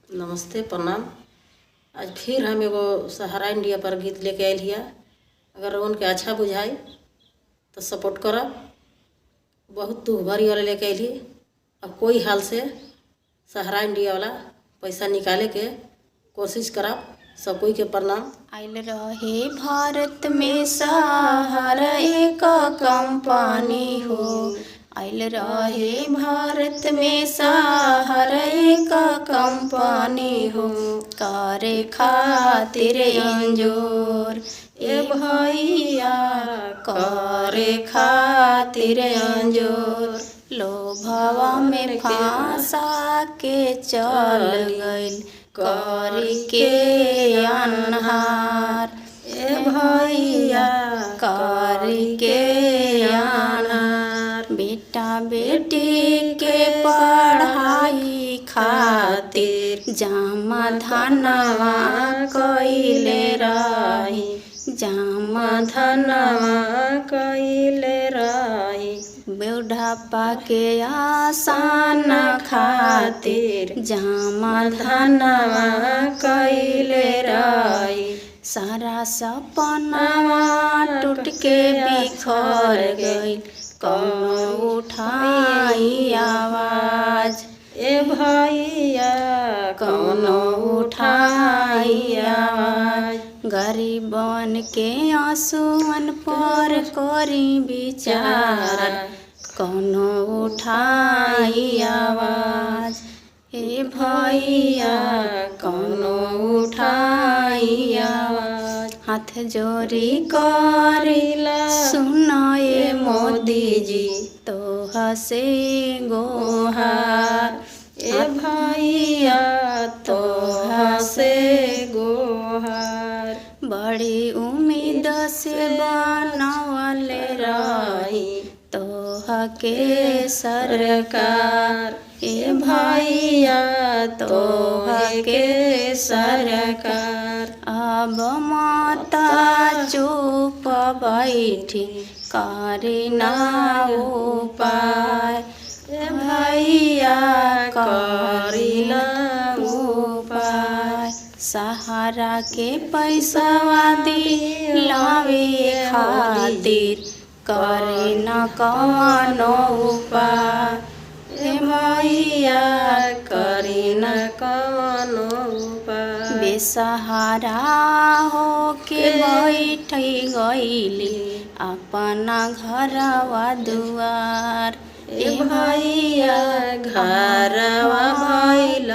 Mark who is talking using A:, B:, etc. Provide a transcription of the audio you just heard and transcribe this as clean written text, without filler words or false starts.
A: नमस्ते प्रणाम। आज फिर हम एगो सहारा इंडिया पर गीत लेके आयल हिया। अगर उनके अच्छा बुझाई तो सपोर्ट करब। बहुत दुख भरी वाला लेके आयल ही। अब कोई हाल से सहारा इंडिया वाला पैसा निकाले के कोशिश करब। सब कोई के प्रणाम।
B: आइल रहे भारत में सहारा एक कंपनी हो। आइल रहे भारत में सहारा एक कंपनी हो। करे खातिर अंजोर ए भैया, करे खातिर अंजोर। लोभवा में फांसा के चल गइल करी के अनहार। ए भैया, करी के अनहार। बेटा बेटी के पढ़ाई खातिर जमा धनवा कइले रही, जमा धनवा कइले रही। बुढ़ापा के आसान खातिर जमा धनवा कइले रही। सारा सपनावा टूट के बिखर गइल, कौनो उठाई आवाज। ए भैया, कौनो उठाई आवाज। गरीबन के आंसुअन पर करी विचार, कौनो उठाई आवाज। ए भैया, कौनो उठाई आवाज। हाथ जोड़ी करिला सुनाए मोदी जी तोह से गोहार। ए भैया, तोह से गोहार। बड़ी उम्मीद से बनवल रही तोह के सरकार। ए भैया, तोह के सरकार। अब माता चुप बैठी करे ना उपाय। ए भैया, करी ना उपाय। सहारा के पैसा दिलावे खातिर करे न कौनो उपाय। ए भैया, करी न कौनो उपाय। बेसहारा हो के बैठ गइली अपना घरवा दुआर। ए भैया, घरवा भइल